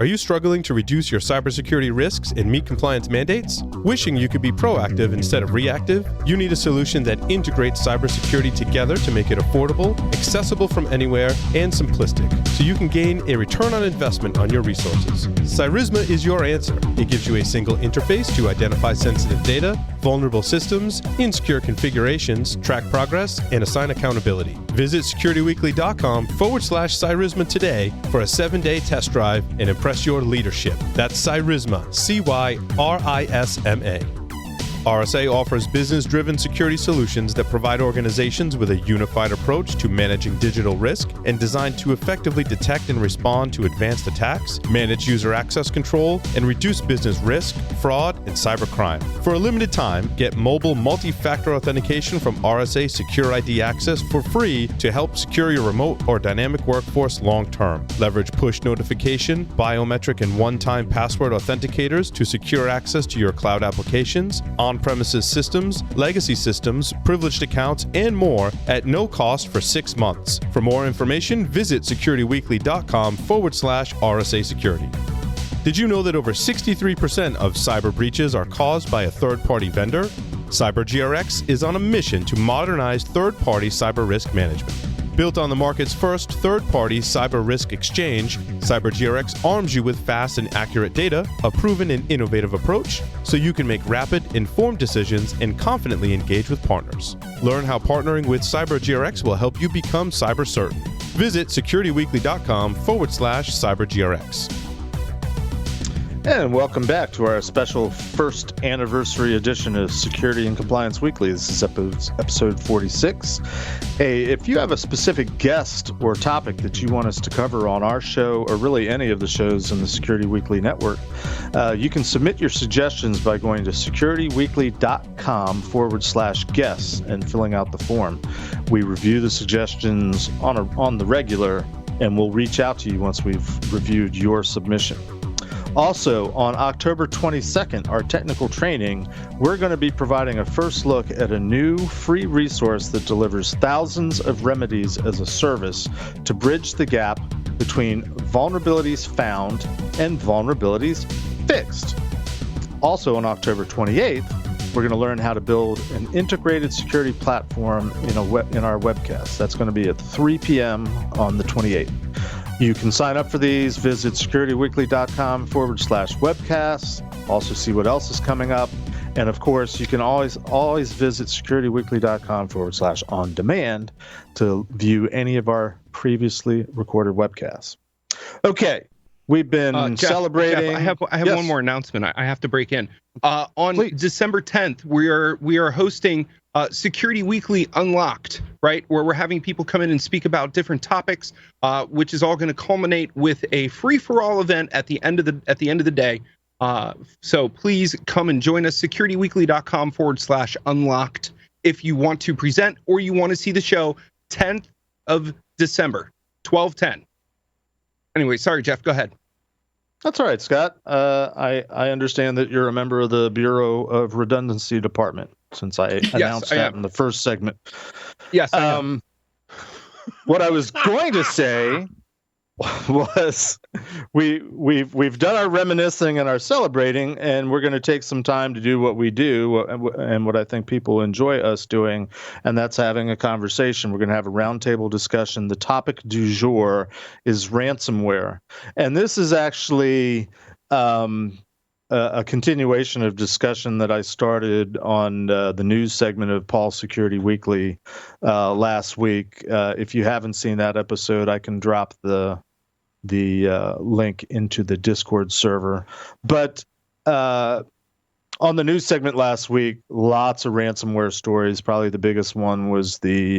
Are you struggling to reduce your cybersecurity risks and meet compliance mandates? Wishing you could be proactive instead of reactive? You need a solution that integrates cybersecurity together to make it affordable, accessible from anywhere, and simplistic, so you can gain a return on investment on your resources. Cyrisma is your answer. It gives you a single interface to identify sensitive data, vulnerable systems, insecure configurations, track progress, and assign accountability. Visit securityweekly.com/Cyrisma today for a 7-day test drive and impress your leadership. That's Cyrisma, Cyrisma. RSA offers business-driven security solutions that provide organizations with a unified approach to managing digital risk and designed to effectively detect and respond to advanced attacks, manage user access control, and reduce business risk, fraud, and cybercrime. For a limited time, get mobile multi-factor authentication from RSA Secure ID Access for free to help secure your remote or dynamic workforce long-term. Leverage push notification, biometric, and one-time password authenticators to secure access to your cloud applications, on-premises systems, legacy systems, privileged accounts, and more at no cost for 6 months. For more information, visit securityweekly.com/RSA Security. Did you know that over 63% of cyber breaches are caused by a third-party vendor? CyberGRX is on a mission to modernize third-party cyber risk management. Built on the market's first third-party cyber risk exchange, CyberGRX arms you with fast and accurate data, a proven and innovative approach, so you can make rapid, informed decisions and confidently engage with partners. Learn how partnering with CyberGRX will help you become cyber certain. Visit securityweekly.com/CyberGRX. And welcome back to our special first anniversary edition of Security and Compliance Weekly. This is episode 46. Hey, if you have a specific guest or topic that you want us to cover on our show, or really any of the shows in the Security Weekly network, you can submit your suggestions by going to securityweekly.com/guests and filling out the form. We review the suggestions on the regular, and we'll reach out to you once we've reviewed your submission. Also, on October 22nd, our technical training, we're going to be providing a first look at a new free resource that delivers thousands of remedies as a service to bridge the gap between vulnerabilities found and vulnerabilities fixed. Also, on October 28th, we're going to learn how to build an integrated security platform in our webcast. That's going to be at 3 p.m. on the 28th. You can sign up for these, visit securityweekly.com/webcasts, also see what else is coming up. And of course, you can always visit securityweekly.com/on-demand to view any of our previously recorded webcasts. Okay, we've been celebrating. Jeff, I have one more announcement. I have to break in. On Please. December 10th, we are hosting Security Weekly Unlocked, right? Where we're having people come in and speak about different topics, which is all going to culminate with a free-for-all event at the end of the day. So please come and join us. securityweekly.com/unlocked if you want to present or you want to see the show. 10th of December, 12/10. Anyway, sorry, Jeff, go ahead. That's all right, Scott. I understand that you're a member of the Bureau of Redundancy Department, since I announced that in the first segment. Yes, I am. What I was going to say was we've done our reminiscing and our celebrating, and we're going to take some time to do what we do and what I think people enjoy us doing, and that's having a conversation. We're going to have a roundtable discussion. The topic du jour is ransomware, and this is actually a continuation of discussion that I started on the news segment of Paul's Security Weekly last week. If you haven't seen that episode, I can drop the link into the Discord server. But on the news segment last week, lots of ransomware stories. Probably the biggest one was the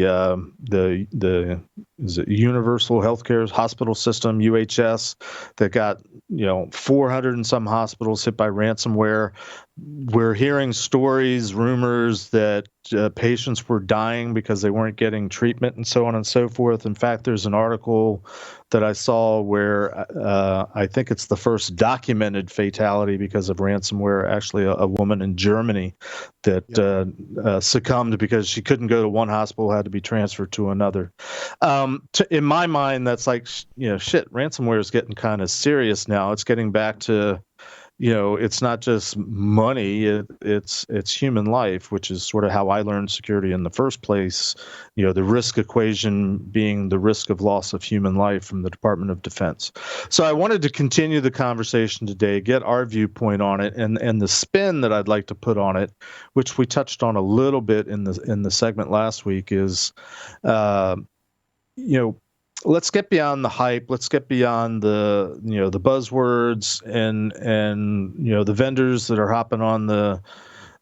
Universal Healthcare Hospital System, UHS, that got 400 and some hospitals hit by ransomware. we're hearing stories, rumors that patients were dying because they weren't getting treatment and so on and so forth. In fact, there's an article that I saw where I think it's the first documented fatality because of ransomware. Actually, a woman in Germany that succumbed because she couldn't go to one hospital, had to be transferred to another. In my mind, that's like, shit, ransomware is getting kind of serious now. It's getting back to, it's not just money, it's human life, which is sort of how I learned security in the first place. The risk equation being the risk of loss of human life from the Department of Defense. So I wanted to continue the conversation today, get our viewpoint on it, and the spin that I'd like to put on it, which we touched on a little bit in the segment last week, is let's get beyond the hype. Let's get beyond the the buzzwords and the vendors that are hopping on the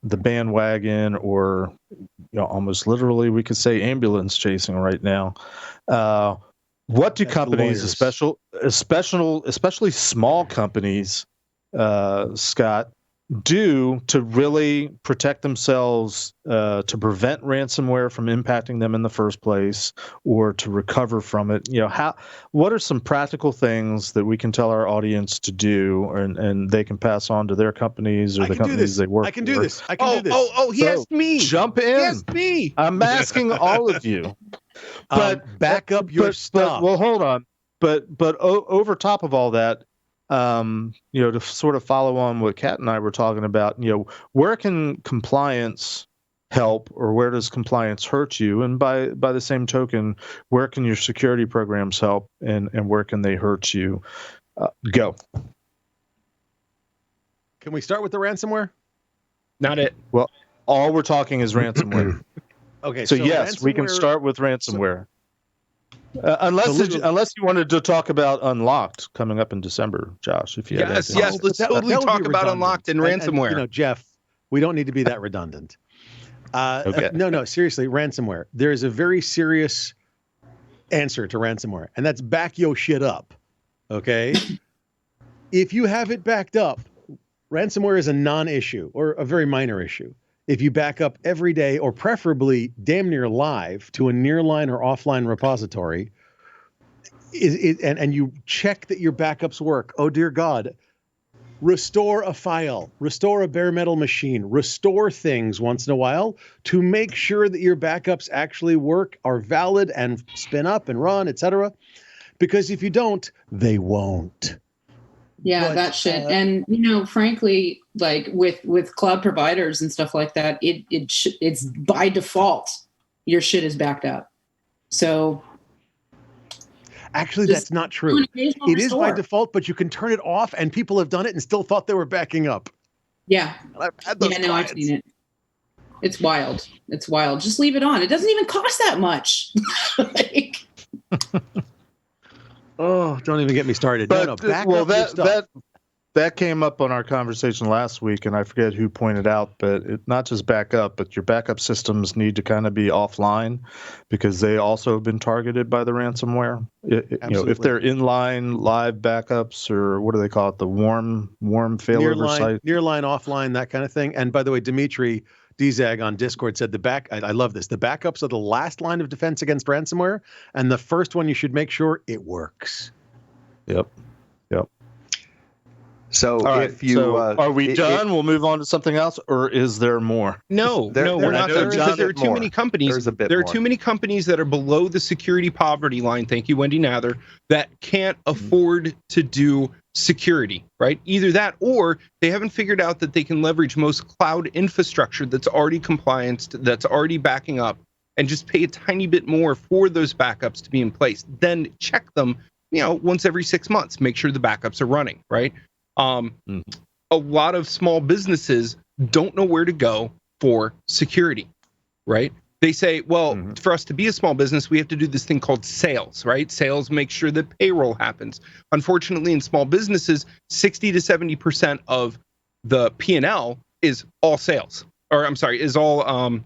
bandwagon, or almost literally we could say ambulance chasing right now. What do companies, especially small companies, Scott, do to really protect themselves, to prevent ransomware from impacting them in the first place, or to recover from it? What are some practical things that we can tell our audience to do, and they can pass on to their companies or the companies they work for? I can do this. I can do this. He asked me. Jump in. He asked me. I'm asking all of you. But back up your stuff. Well, hold on. But over top of all that, to sort of follow on what Kat and I were talking about, where can compliance help, or where does compliance hurt you? And by the same token, where can your security programs help, and where can they hurt you? Go. Can we start with the ransomware? Not it. Well, all we're talking is ransomware. Okay. So yes, we can start with ransomware. Unless you wanted to talk about Unlocked coming up in December, Josh, if you had yes, let's totally talk about Unlocked and ransomware. And, Jeff, we don't need to be that redundant. Okay. No, seriously, ransomware. There is a very serious answer to ransomware, and that's back your shit up. Okay? If you have it backed up, ransomware is a non-issue or a very minor issue. If you back up every day, or preferably damn near live to a nearline or offline repository, and you check that your backups work, oh dear God, restore a file, restore a bare metal machine, restore things once in a while to make sure that your backups actually work, are valid, and spin up and run, etc. Because if you don't, they won't. Yeah, that shit. And frankly, like with cloud providers and stuff like that, it's by default your shit is backed up. So actually, that's not true. It is by default, but you can turn it off, and people have done it and still thought they were backing up. Yeah. I've had those clients. I've seen it. It's wild. It's wild. Just leave it on. It doesn't even cost that much. Oh, don't even get me started. But, back up your stuff. That came up on our conversation last week, and I forget who pointed out, but not just back up, but your backup systems need to kind of be offline, because they also have been targeted by the ransomware. If they're inline live backups, or what do they call it, the warm failover site, nearline, offline, that kind of thing. And by the way, Dimitri Dzag on Discord said I love this. The backups are the last line of defense against ransomware, and the first one you should make sure it works. Yep. So are we done? We'll move on to something else, or is there more? No, we're not done, because there are too many companies. There are too many companies that are below the security poverty line. Thank you, Wendy Nather, that can't afford to do security, right? Either that, or they haven't figured out that they can leverage most cloud infrastructure that's already compliant, that's already backing up, and just pay a tiny bit more for those backups to be in place. Then check them, once every 6 months, make sure the backups are running, right? A lot of small businesses don't know where to go for security, right? They say, well, for us to be a small business, we have to do this thing called sales, right? Sales make sure that payroll happens. Unfortunately, in small businesses, 60 to 70% of the P&L is all sales, is all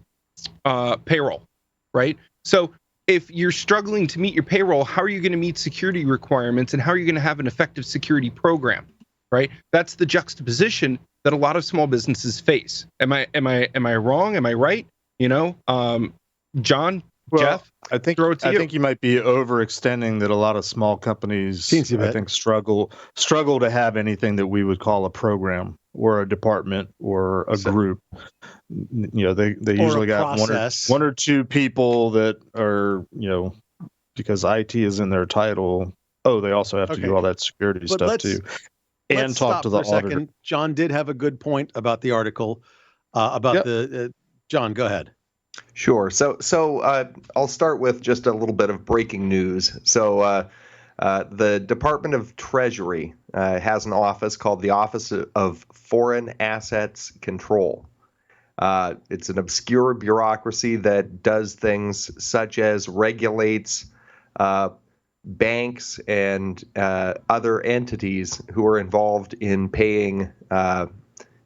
payroll, right? So if you're struggling to meet your payroll, how are you going to meet security requirements, and how are you going to have an effective security program, right? That's the juxtaposition that a lot of small businesses face. Am I wrong? Am I right? John, Well, Jeff, I think throw it to you. think you might be overextending that. A lot of small companies, I think, struggle to have anything that we would call a program or a department or a group. They usually got one or two people that are, because IT is in their title. Oh, they also have to do all that security stuff too, and talk to the auditor. John did have a good point about the article about the. John, go ahead. Sure. So I'll start with just a little bit of breaking news. So the Department of Treasury has an office called the Office of Foreign Assets Control. It's an obscure bureaucracy that does things such as regulates banks and other entities who are involved in paying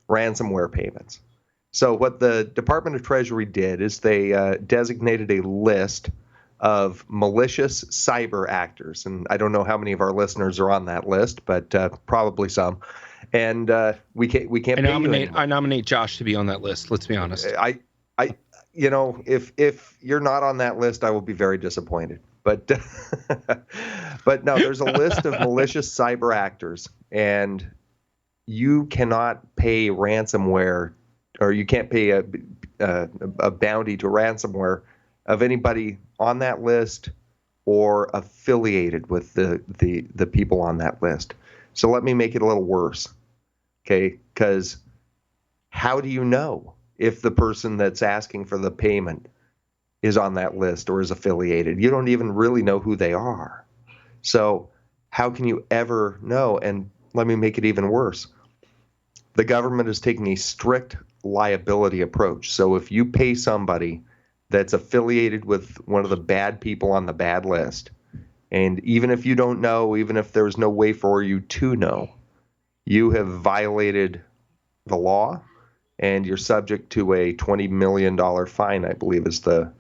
ransomware payments. So what the Department of Treasury did is they designated a list of malicious cyber actors. And I don't know how many of our listeners are on that list, but probably some. And we can't I nominate Josh to be on that list. Let's be honest. If you're not on that list, I will be very disappointed. But but no, there's a list of malicious cyber actors, and you cannot pay ransomware, or you can't pay a bounty to ransomware of anybody on that list or affiliated with the people on that list. So let me make it a little worse, okay? Because how do you know if the person that's asking for the payment is on that list or is affiliated? You don't even really know who they are. So how can you ever know? And let me make it even worse. The government is taking a strict liability approach. So if you pay somebody that's affiliated with one of the bad people on the bad list, and even if you don't know, even if there's no way for you to know, you have violated the law, and you're subject to a $20 million fine, I believe is the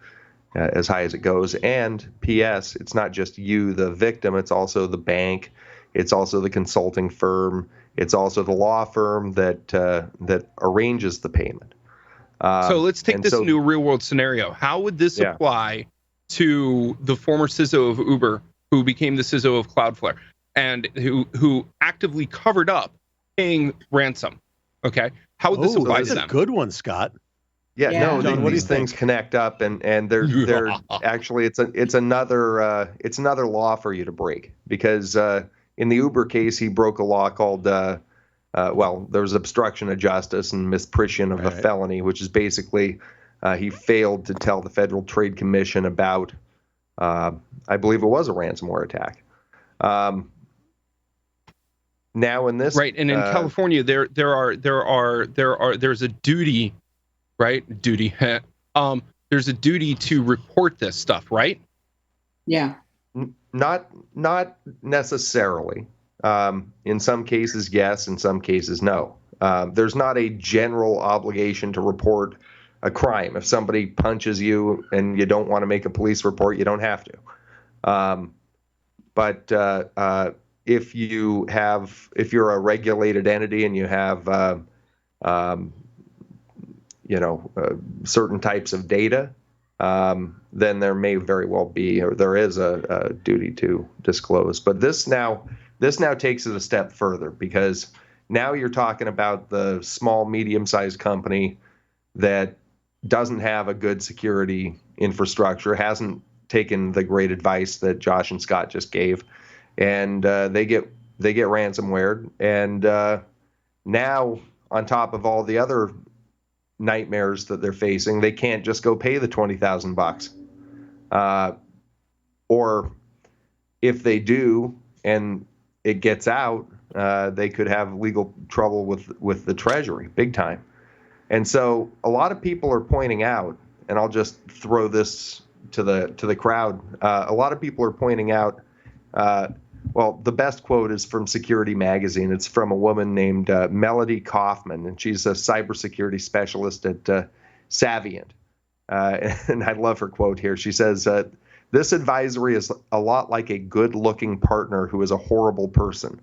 as high as it goes. And P.S., it's not just you, the victim, it's also the bank, it's also the consulting firm, it's also the law firm that arranges the payment. So let's take this into a real world scenario. How would this apply to the former CISO of Uber, who became the CISO of Cloudflare, and who actively covered up paying ransom? Okay, how would this apply to them? That's a good one, Scott. Yeah, no, John, these things connect up, and they're actually it's another law for you to break, because in the Uber case, he broke a law called there was obstruction of justice and misprision of a felony, which is basically he failed to tell the Federal Trade Commission about I believe it was a ransomware attack. Now in this and in California there's a duty, right? There's a duty to report this stuff, right? Yeah. Not necessarily. In some cases, yes. In some cases, no. There's not a general obligation to report a crime. If somebody punches you and you don't want to make a police report, you don't have to. But if you're a regulated entity and you have certain types of data, then there may very well be, or there is a duty to disclose. But this now takes it a step further, because now you're talking about the small, medium-sized company that doesn't have a good security infrastructure, hasn't taken the great advice that Josh and Scott just gave, and they get ransomware. And now, on top of all the other nightmares that they're facing, they can't just go pay the $20,000. Or if they do and it gets out, they could have legal trouble with the Treasury, big time. And so a lot of people are pointing out, and I'll just throw this to the crowd. A lot of people are pointing out, the best quote is from Security Magazine. It's from a woman named Melody Kaufman, and she's a cybersecurity specialist at Savient. And I love her quote here. She says, "This advisory is a lot like a good-looking partner who is a horrible person.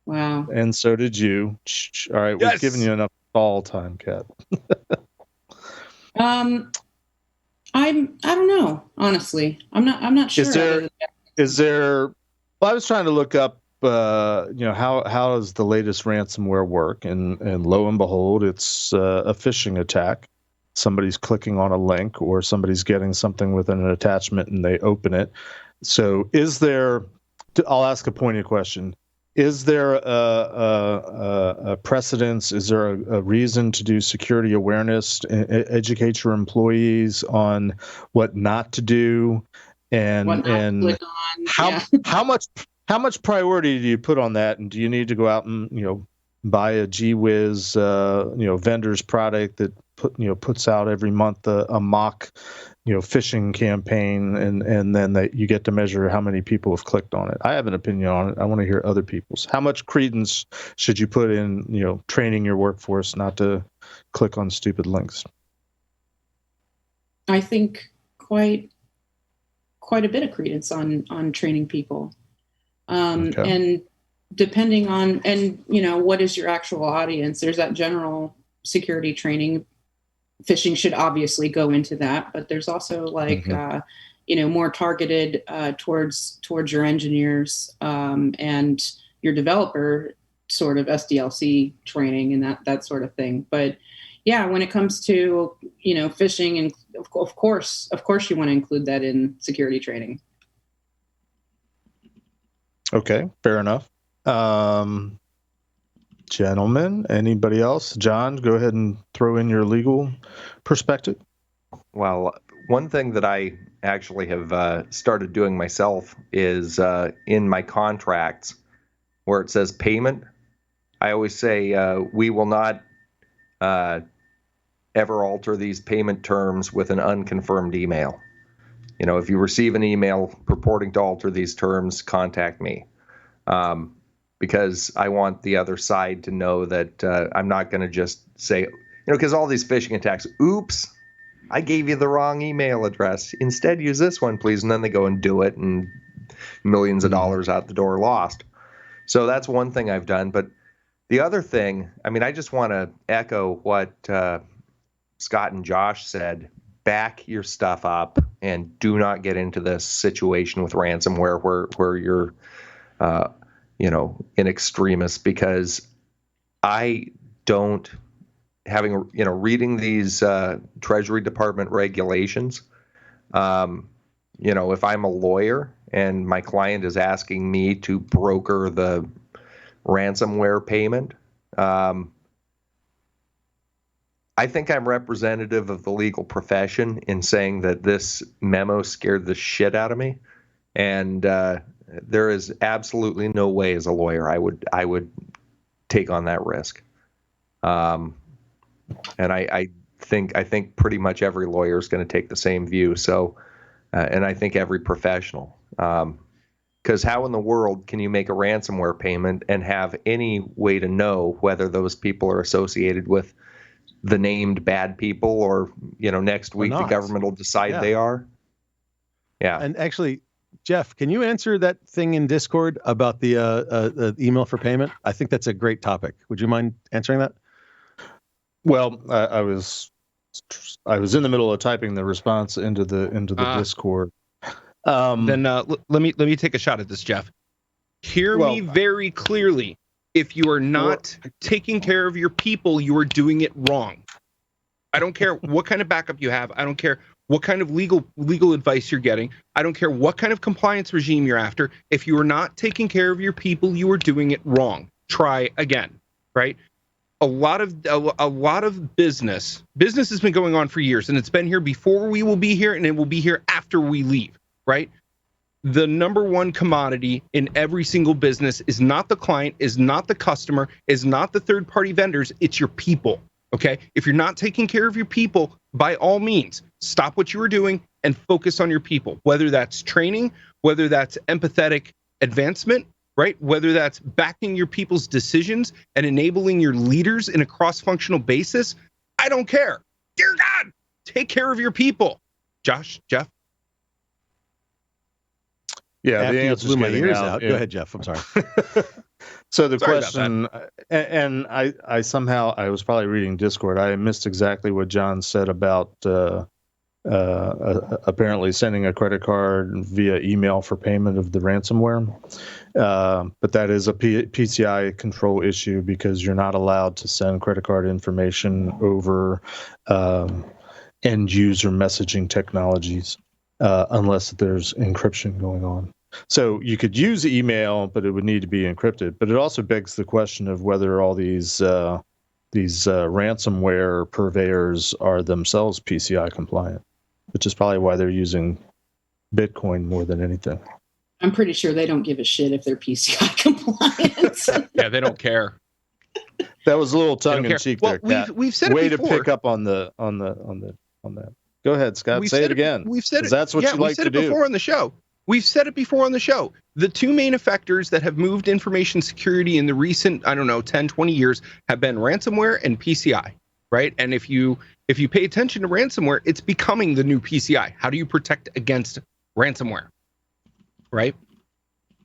Wow. And so did you. All right, Yes! we've given you enough call time, Kat. I don't know, honestly. I'm not sure. Is there well, I was trying to look up how does the latest ransomware work, and lo and behold, it's a phishing attack. Somebody's clicking on a link, or somebody's getting something with an attachment and they open it. So I'll ask a pointed question. Is there a precedence? Is there a reason to do security awareness, educate your employees on what not to do, and how much priority do you put on that? And do you need to go out and buy a gee whiz vendor's product that puts out every month a mock phishing campaign, and then you get to measure how many people have clicked on it? I have an opinion on it. I want to hear other people's. How much credence should you put in training your workforce not to click on stupid links? I think quite a bit of credence on training people. Okay. And depending on, what is your actual audience? There's that general security training. Phishing should obviously go into that, but there's also more targeted towards your engineers and your developer sort of SDLC training and that sort of thing. But yeah, when it comes to phishing, and of course you want to include that in security training. Okay, fair enough. Gentlemen, anybody else? John, go ahead and throw in your legal perspective. Well, one thing that I actually have started doing myself is in my contracts where it says payment, I always say we will not ever alter these payment terms with an unconfirmed email. If you receive an email purporting to alter these terms, contact me. Because I want the other side to know that I'm not going to just say, because all these phishing attacks, oops, I gave you the wrong email address. Instead, use this one, please. And then they go and do it, and millions of dollars out the door lost. So that's one thing I've done. But the other thing, I just want to echo what Scott and Josh said. Back your stuff up and do not get into this situation with ransomware where you're in extremis, because I don't, reading these Treasury Department regulations, if I'm a lawyer and my client is asking me to broker the ransomware payment, I think I'm representative of the legal profession in saying that this memo scared the shit out of me, and there is absolutely no way as a lawyer I would take on that risk. And I think pretty much every lawyer is going to take the same view. So, and I think every professional, because how in the world can you make a ransomware payment and have any way to know whether those people are associated with the named bad people, or next week the government will decide they are? Yeah. And actually, Jeff, can you answer that thing in Discord about the email for payment? I think that's a great topic. Would you mind answering that? Well, I was in the middle of typing the response into the Discord. Then let me take a shot at this, Jeff. Hear me very clearly. If you are not taking care of your people, you are doing it wrong. I don't care what kind of backup you have. I don't care what kind of legal advice you're getting. I don't care what kind of compliance regime you're after. If you are not taking care of your people, you are doing it wrong. Try again, right? A lot of business has been going on for years, and it's been here before we will be here, and it will be here after we leave, right? The number one commodity in every single business is not the client, is not the customer, is not the third-party vendors, it's your people, okay? If you're not taking care of your people, by all means, stop what you are doing and focus on your people, whether that's training, whether that's empathetic advancement, right? Whether that's backing your people's decisions and enabling your leaders in a cross-functional basis. I don't care. Dear God, take care of your people. Josh, Jeff? Yeah, After the you answer's blew my getting ears out. out. Yeah. Go ahead, Jeff. I'm sorry. So the Sorry about question, and I somehow, I was probably reading Discord. I missed exactly what John said about apparently sending a credit card via email for payment of the ransomware. But that is a PCI control issue because you're not allowed to send credit card information over end user messaging technologies unless there's encryption going on. So you could use email, but it would need to be encrypted. But it also begs the question of whether all these ransomware purveyors are themselves PCI compliant, which is probably why they're using Bitcoin more than anything. I'm pretty sure they don't give a shit if they're PCI compliant. Yeah, they don't care. That was a little tongue in cheek there, Well, Kat. we've said it Way before. to pick up on that. Go ahead, Scott. Say it again. We've said it. That's what you like to do. We've said it before on the show. We've said it before on the show. The two main effectors that have moved information security in the recent, 10, 20 years have been ransomware and PCI, right? And if you pay attention to ransomware, it's becoming the new PCI. How do you protect against ransomware, right?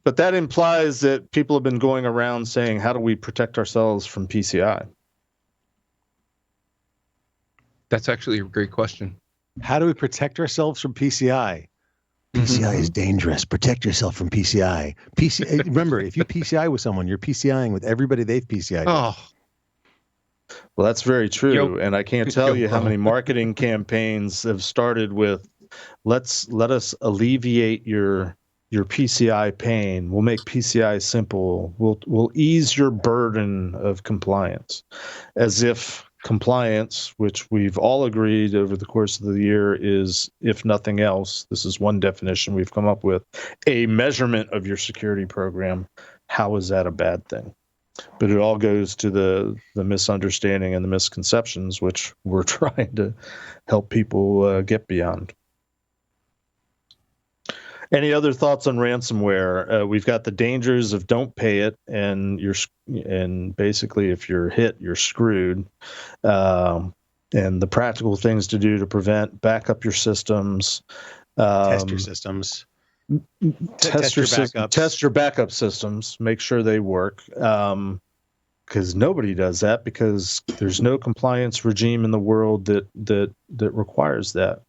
But that implies that people have been going around saying, how do we protect ourselves from PCI? That's actually a great question. How do we protect ourselves from PCI? PCI is dangerous. Protect yourself from PCI. Remember, if you PCI with someone, you're PCIing with everybody they've PCI'd. Oh, Well, that's very true. And I can't tell you how Yo. many marketing campaigns have started with, let us alleviate your PCI pain. We'll make PCI simple. We'll ease your burden of compliance, as if compliance, which we've all agreed over the course of the year is, if nothing else, this is one definition we've come up with, a measurement of your security program. How is that a bad thing? But it all goes to the misunderstanding and the misconceptions, which we're trying to help people get beyond. Any other thoughts on ransomware? We've got the dangers of don't pay it, and basically if you're hit, you're screwed. And the practical things to do to prevent: back up your systems, Test your systems. test your backups. Test your backup systems. Make sure they work. Because nobody does that, because there's no compliance regime in the world that requires that.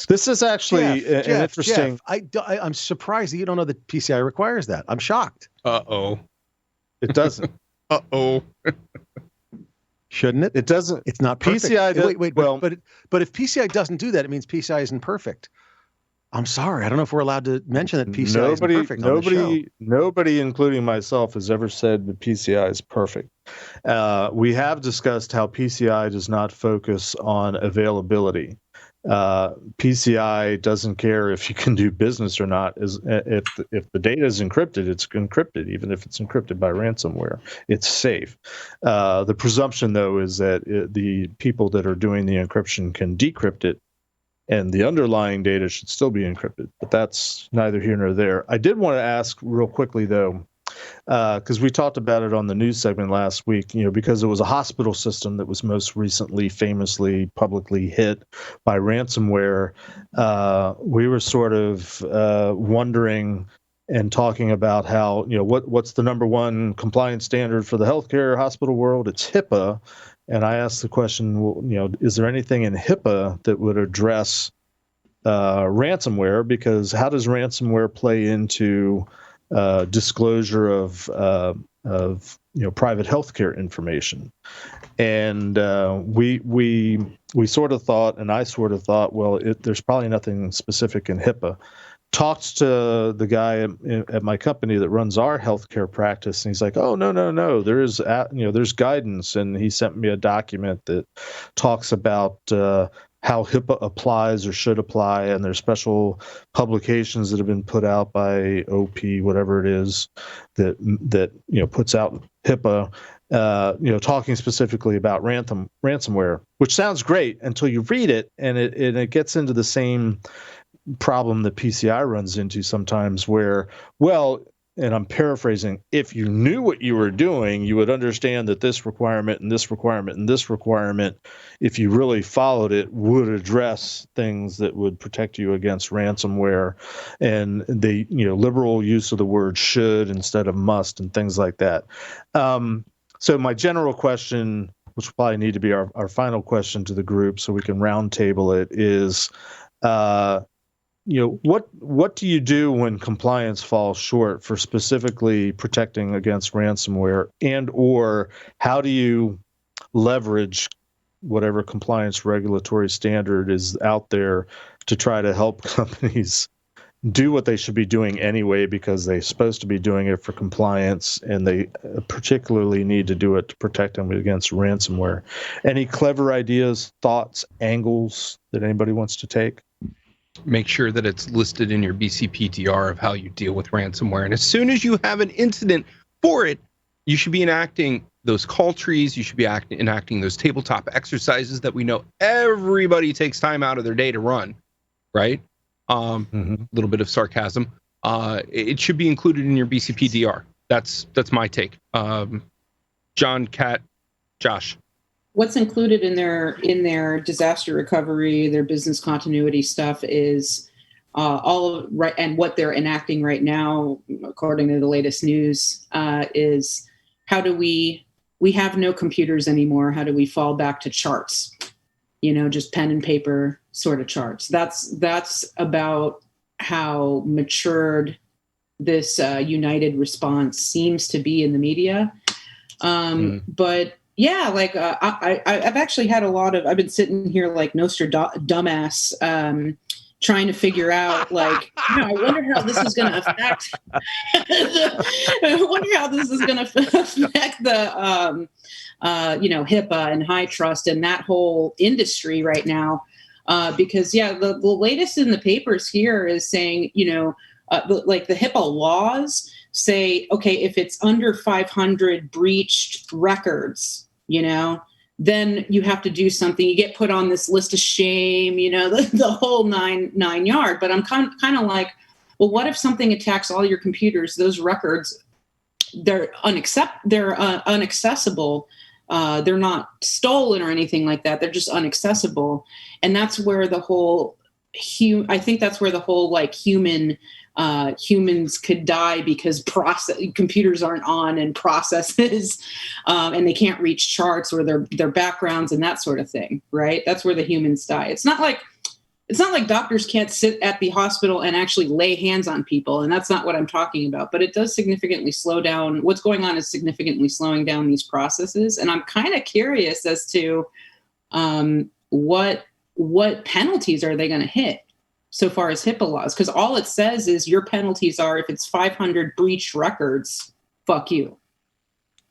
This is actually an interesting. Jeff, I'm surprised that you don't know that PCI requires that. I'm shocked. Uh-oh. It doesn't. Uh-oh. Shouldn't it? It doesn't. It's not perfect. PCI. But if PCI doesn't do that, it means PCI isn't perfect. I'm sorry. I don't know if we're allowed to mention that PCI isn't perfect. Nobody, including myself, has ever said that PCI is perfect. We have discussed how PCI does not focus on availability. PCI doesn't care if you can do business or not. If the data is encrypted, it's encrypted, even if it's encrypted by ransomware. It's safe. The presumption, though, is that the people that are doing the encryption can decrypt it, and the underlying data should still be encrypted. But that's neither here nor there. I did want to ask real quickly, though, because we talked about it on the news segment last week, because it was a hospital system that was most recently famously publicly hit by ransomware. We were sort of wondering and talking about how, what's the number one compliance standard for the healthcare hospital world? It's HIPAA. And I asked the question, well, is there anything in HIPAA that would address ransomware? Because how does ransomware play into disclosure of private healthcare information? And we sort of thought, and I sort of thought, well, there's probably nothing specific in HIPAA. Talked to the guy at my company that runs our healthcare practice, and he's like, "Oh, no, there's guidance," and he sent me a document that talks about how HIPAA applies or should apply, and there's special publications that have been put out by OP, whatever it is, that puts out HIPAA, talking specifically about ransomware, which sounds great until you read it, and it gets into the same problem that PCI runs into sometimes, where, well, and I'm paraphrasing, if you knew what you were doing, you would understand that this requirement and this requirement and this requirement, if you really followed it, would address things that would protect you against ransomware, and the liberal use of the word should instead of must and things like that. So my general question, which will probably need to be our final question to the group so we can roundtable it, is what do you do when compliance falls short for specifically protecting against ransomware, and or how do you leverage whatever compliance regulatory standard is out there to try to help companies do what they should be doing anyway, because they're supposed to be doing it for compliance, and they particularly need to do it to protect them against ransomware? Any clever ideas, thoughts, angles that anybody wants to take? Make sure that it's listed in your BCPDR of how you deal with ransomware. And as soon as you have an incident for it, you should be enacting those call trees. You should be enacting those tabletop exercises that we know everybody takes time out of their day to run, right? A little bit of sarcasm. It should be included in your BCPDR. That's my take. John, Kat, Josh. What's included in their disaster recovery, their business continuity stuff is all of right, and what they're enacting right now, according to the latest news, is how do we have no computers anymore? How do we fall back to charts? Just pen and paper sort of charts. That's about how matured this united response seems to be in the media. But yeah, like I've actually had I've been sitting here like Nostradamus, trying to figure out like, I wonder how this is going to affect. I wonder how this is going to affect the HIPAA and high trust and that whole industry right now, because the latest in the papers here is saying the HIPAA laws say, okay, if it's under 500 breached records, then you have to do something. You get put on this list of shame, the whole nine yard. But I'm kind of like, well, what if something attacks all your computers? Those records, they're unaccessible. They're not stolen or anything like that. They're just unaccessible. And that's where the whole humans could die because computers aren't on and processes, and they can't reach charts or their backgrounds and that sort of thing, right? That's where the humans die. It's not like doctors can't sit at the hospital and actually lay hands on people, and that's not what I'm talking about. But it does significantly slow down. What's going on is significantly slowing down these processes, and I'm kind of curious as to what penalties are they going to hit so far as HIPAA laws, because all it says is your penalties are if it's 500 breached records, fuck you.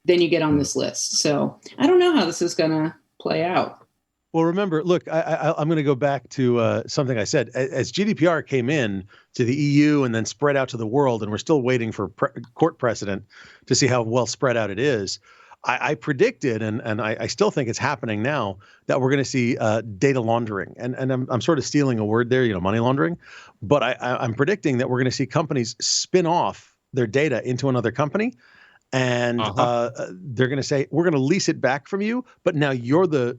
Then you get on this list. So I don't know how this is going to play out. Well, remember, look, I'm going to go back to something I said. As GDPR came in to the EU and then spread out to the world, and we're still waiting for court precedent to see how well spread out it is, I predicted, and I still think it's happening now, that we're going to see data laundering. And I'm sort of stealing a word there, money laundering. But I'm predicting that we're going to see companies spin off their data into another company. And they're going to say, we're going to lease it back from you, but now you're the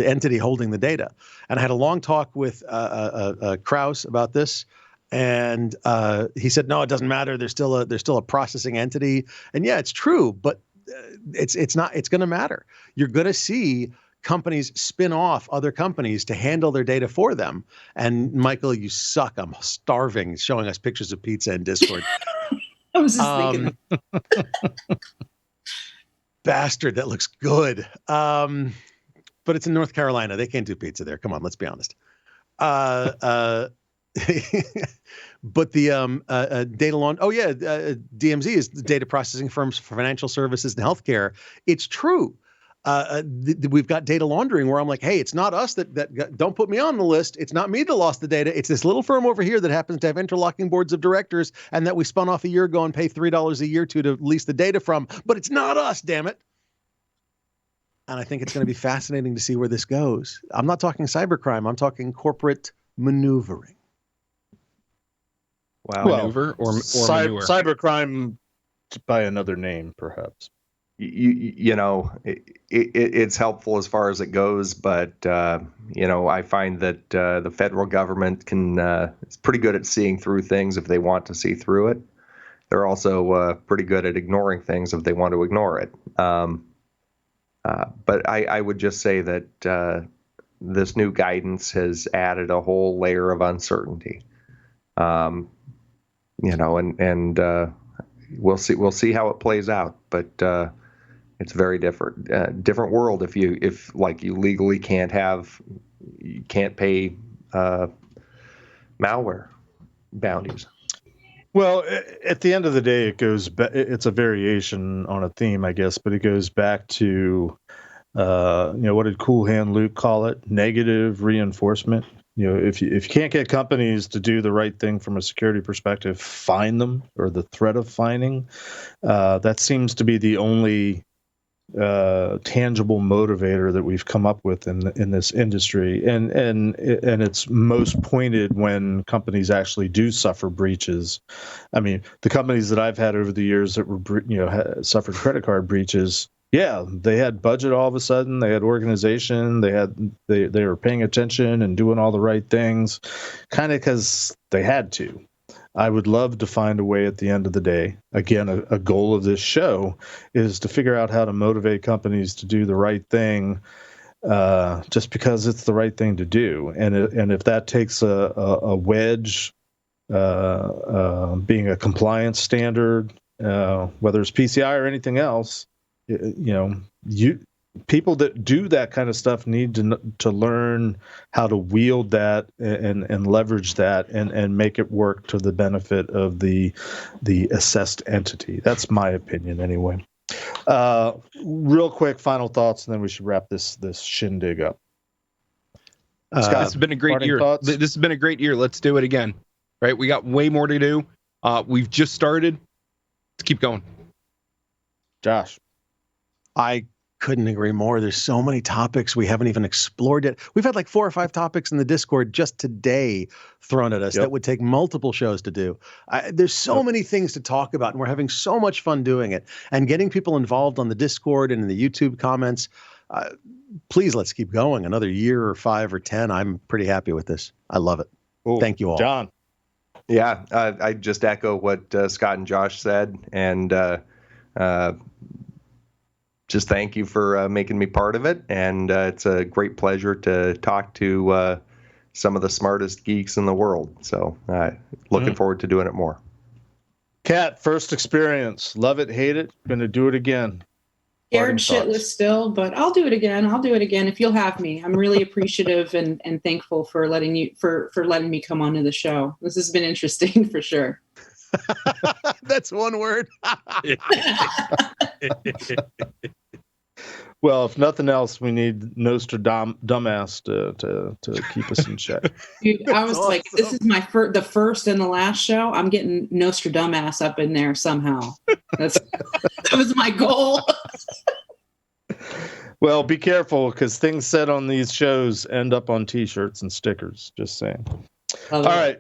entity holding the data. And I had a long talk with Kraus about this. And he said, no, it doesn't matter. There's still a processing entity. And yeah, it's true, but it's going to matter. You're going to see companies spin off other companies to handle their data for them. And Michael, you suck. I'm starving, showing us pictures of pizza in Discord. I was just thinking. Bastard, that looks good. But it's in North Carolina. They can't do pizza there. Come on, let's be honest. But the data DMZ is the data processing firms for financial services and healthcare. It's true. We've got data laundering where I'm like, hey, it's not us that don't put me on the list. It's not me that lost the data. It's this little firm over here that happens to have interlocking boards of directors and that we spun off a year ago and pay $3 a year to lease the data from. But it's not us, damn it. And I think it's going to be fascinating to see where this goes. I'm not talking cybercrime. I'm talking corporate maneuvering. Wow. Maneuver or manure? Cybercrime by another name, perhaps. You know, it's helpful as far as it goes, but you know, I find that the federal government is pretty good at seeing through things if they want to see through it. They're also pretty good at ignoring things if they want to ignore it. But I would just say that this new guidance has added a whole layer of uncertainty. You know, and we'll see how it plays out, but. It's very different world if you legally can't pay malware bounties. Well, at the end of the day, it's a variation on a theme, I guess, but it goes back to, you know, what did Cool Hand Luke call it? Negative reinforcement. You know, if you can't get companies to do the right thing from a security perspective, fine them, or the threat of fining. That seems to be the only tangible motivator that we've come up with in this industry, and it's most pointed when companies actually do suffer breaches. I mean, the companies that I've had over the years that were suffered credit card breaches, yeah, they had budget all of a sudden, they had organization, they were paying attention and doing all the right things, kind of because they had to. I would love to find a way at the end of the day. Again, a goal of this show is to figure out how to motivate companies to do the right thing, just because it's the right thing to do. And if that takes a wedge, being a compliance standard, whether it's PCI or anything else, people that do that kind of stuff need to learn how to wield that and leverage that and make it work to the benefit of the assessed entity. That's my opinion, anyway. Real quick, final thoughts, and then we should wrap this shindig up. Scott, this has been a great year. Thoughts? This has been a great year. Let's do it again. Right? We got way more to do. We've just started. Let's keep going. Josh. I couldn't agree more. There's so many topics we haven't even explored yet. We've had like 4 or 5 topics in the Discord just today thrown at us that would take multiple shows to do. There's so many things to talk about, and we're having so much fun doing it and getting people involved on the Discord and in the YouTube comments. Please, let's keep going. Another year or 5 or 10. I'm pretty happy with this. I love it. Ooh, thank you all. John. Yeah, I just echo what Scott and Josh said, and just thank you for making me part of it. And it's a great pleasure to talk to some of the smartest geeks in the world. So looking forward to doing it more. Kat, first experience. Love it, hate it. Gonna do it again. Scared shitless still, but I'll do it again. I'll do it again if you'll have me. I'm really appreciative and thankful for letting me come onto the show. This has been interesting for sure. That's one word. Well, if nothing else, we need Dumbass to keep us in check. Dude, I was like, this is the first and the last show. I'm getting Dumbass up in there somehow. That was my goal. Well, be careful, because things said on these shows end up on T-shirts and stickers. Just saying. All right.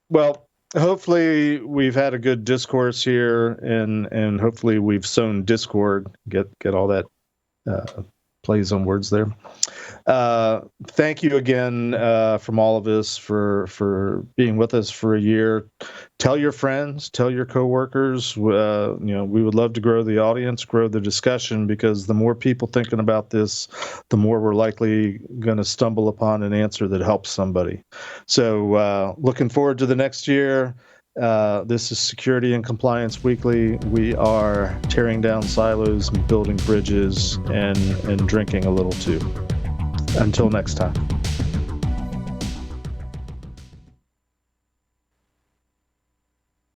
Well, hopefully we've had a good discourse here, and hopefully we've sown discord. Get all that plays on words there. Thank you again from all of us for being with us for a year. Tell your friends, tell your coworkers. We would love to grow the audience, grow the discussion, because the more people thinking about this, the more we're likely going to stumble upon an answer that helps somebody. So looking forward to the next year. This is Security and Compliance Weekly. We are tearing down silos and building bridges and drinking a little too. Until next time.